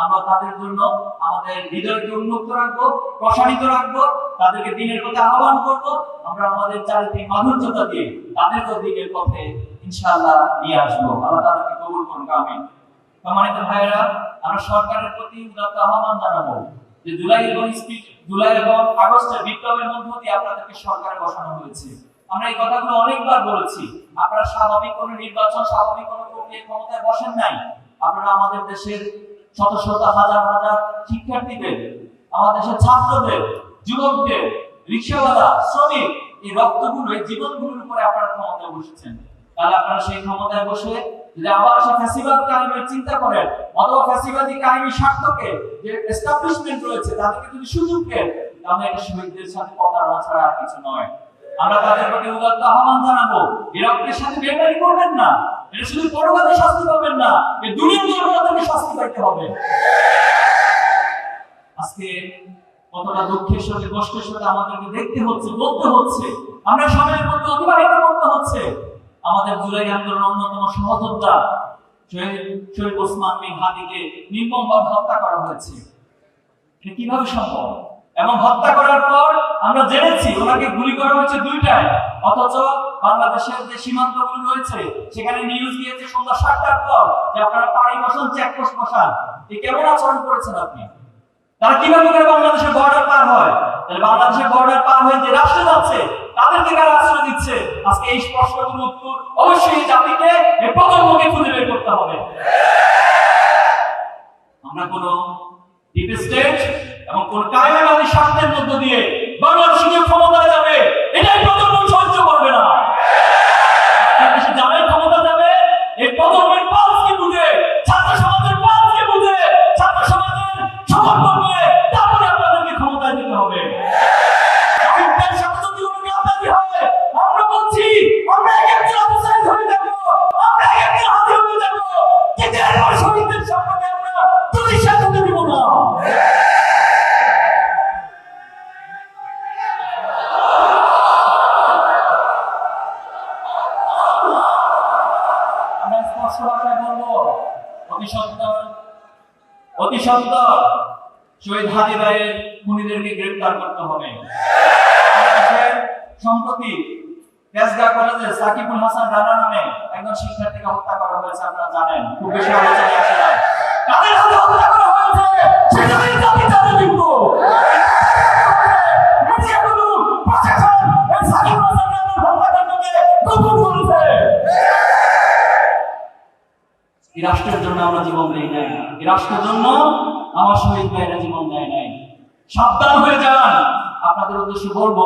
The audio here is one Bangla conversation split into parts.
আমরা তাদের জন্য আমাদের হৃদয়কে উন্মুক্ত রাখবো, প্রসারিত রাখবো, তাদেরকে দিনের পথে আহ্বান করবো। আমরা আমাদের চারিত্রিক মাধুর্যতা দিয়ে তাদেরকে দিনের পথে ইনশাআল্লাহ নিয়ে আসবো। আল্লাহ তাদেরকে কবুল করুন, আমিন। সম্মানিত ভাইয়েরা, আমরা সরকারের প্রতি উদাত্ত আহ্বান জানাবো যে জুলাই এবং আগস্টের বিপ্লবের মধ্য দিয়ে আপনাদেরকে সরকারে বসানো হয়েছে। আমরা এই কথাগুলো অনেকবার বলেছি। আপনারা স্বাভাবিক কোন নির্বাচন, স্বাভাবিক কোন প্রক্রিয়ায় ক্ষমতায় বসেন নাই। আপনারা আমাদের দেশের শত শত হাজার হাজার শিক্ষার্থীদের, আমাদের দেশের ছাত্রদের, যুবকদের, রিকশাওয়ালা, শ্রমিক, এই রক্তগুলো, এই জীবনগুলোর উপরে আপনারা ক্ষমতায় বসেছেন। তাহলে আপনারা সেই ক্ষমতায় বসে যদি আবার সে ফ্যাসিবাদ কায়েমের চিন্তা করেন, অথবা ফ্যাসিবাদী কায়েমের স্বার্থকে যে এস্টাবলিশমেন্ট রয়েছে তাদেরকে যদি সুযোগ দেন, তাহলে এটা শহীদদের সাথে প্রতারণা ছাড়া আর কিছু নয়। আমরা তাদের প্রতি উদাত্ত আহ্বান জানাবো, এই রক্তের সাথে বেমানি করবেন না। এটা শুধু পরকালে শাস্তি পাবেন না, এই দুনিয়ার জন্য তাদেরকে শাস্তি পাইতে হবে। আজকে কতটা দুঃখের সাথে, কষ্টের সাথে আমাদেরকে দেখতে হচ্ছে, বলতে হচ্ছে, আমরা সময়ের মধ্যে অতিবাহিত করতে হচ্ছে। আমাদের জুলাই আন্দোলনের অন্যতম সহযোদ্ধা শহীদ ওসমান বিন হাদিকে নির্মমভাবে হত্যা করা হয়েছে। এটা কিভাবে সম্ভব? এবং হত্যা করার পর আমরা জেনেছি ওনাকে গুলি করা হয়েছে দুইটায়, অথচ বাংলাদেশের যে সীমান্তগুলো রয়েছে সেখানে নিউজ দিয়েছে সন্ধ্যা 7টার পর যে আপনারা পাড়ি বসান, চেকপোস্ট বসান। এই কেমন আচরণ করেছেন আপনি? তারা কিভাবে করে বাংলাদেশের বর্ডার পার হয়? তাহলে বাংলাদেশের বর্ডার পার হয়ে যে রাষ্ট্রে যাচ্ছে তাদেরকে কারা আশ্রয় দিচ্ছে? আজকে এই প্রশ্নগুলোর উত্তর অবশ্যই জাতিকে, এই প্রজন্মকে খুঁজে বের করতে হবে। আমরা কোন ডিপ স্টেট এবং কোন কায়দাবাদী স্বার্থের মধ্য দিয়ে বাংলাদেশকে ক্ষমতায় যাবে, এটাই প্রজন্ম সহ্য করবে না। দেশে যারাই ক্ষমতা যাবে, এই প্রজন্মের পালসকে বুঝে, ছাত্র সমাজের পালসকে বুঝে, ছাত্র সমাজের সমর্থন নিয়ে তারপরে আপনাদেরকে ক্ষমতায় দিতে হবে। আমরা বলছি আমরা একজন অফিসার হয়ে যাব, আমরা একজন হাজির হয়ে যাব, কিন্তু এরপর শহীদদের সম্পর্কে আমরা তুলি সাথে দিব না। আমরা স্পষ্ট ভাষায় বলবো, অতি সত্বর শহীদ হাদি ভাইয়ের খুনিদেরকে গ্রেফতার করতে হবে। সম্প্রতি তেজগাঁ কলেজে সাকিবুল হাসান রানা নামে একজন শিক্ষার্থীকে হত্যা করা হয়েছে, আপনারা জানেন, খুব বেশি আলোচনায় আসে নাই। কাদের হাতে হত্যা করা হয়েছে সেটা আমি জানি, জানি কিন্তু মিডিয়াগুলো, প্রশাসন এই সাকিবুল হাসান রানার হত্যাকাণ্ডকে গোপন করেছে। এই রাষ্ট্রের জন্য আমরা জীবন দেই নাই, এই রাষ্ট্রের জন্য আমার শহীদ ভাইয়েরা জীবন দেয় নাই। সাবধান হয়ে যান, আপনাদের উদ্দেশ্যে বলবো,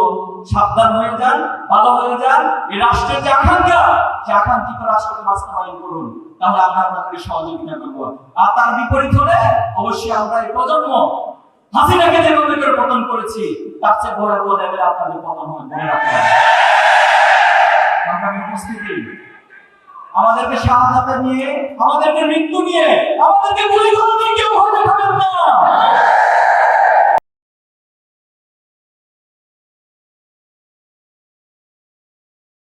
সাবধান হয়ে যান, ভালো হয়ে যান। এই রাষ্ট্রের যে আকাঙ্ক্ষা, সে আকাঙ্ক্ষিত রাষ্ট্রকে বাস্তবায়ন করুন, তাহলে আমরা আপনাদের সহযোগিতা করবো। আর তার বিপরীত হলে অবশ্যই আমরা এই প্রজন্ম হাসিনাকে যেভাবে করে পতন করেছি তার চেয়ে ভয়াবহ লেভেলে আপনাদের পতন হবে, মনে রাখবেন। আমরা উপস্থিতি আমাদেরকে শাহাদাত নিয়ে, আমাদেরকে মৃত্যু নিয়ে, আমাদেরকে গুলি করে দিয়ে কেউ ভয় দেখাবেন না।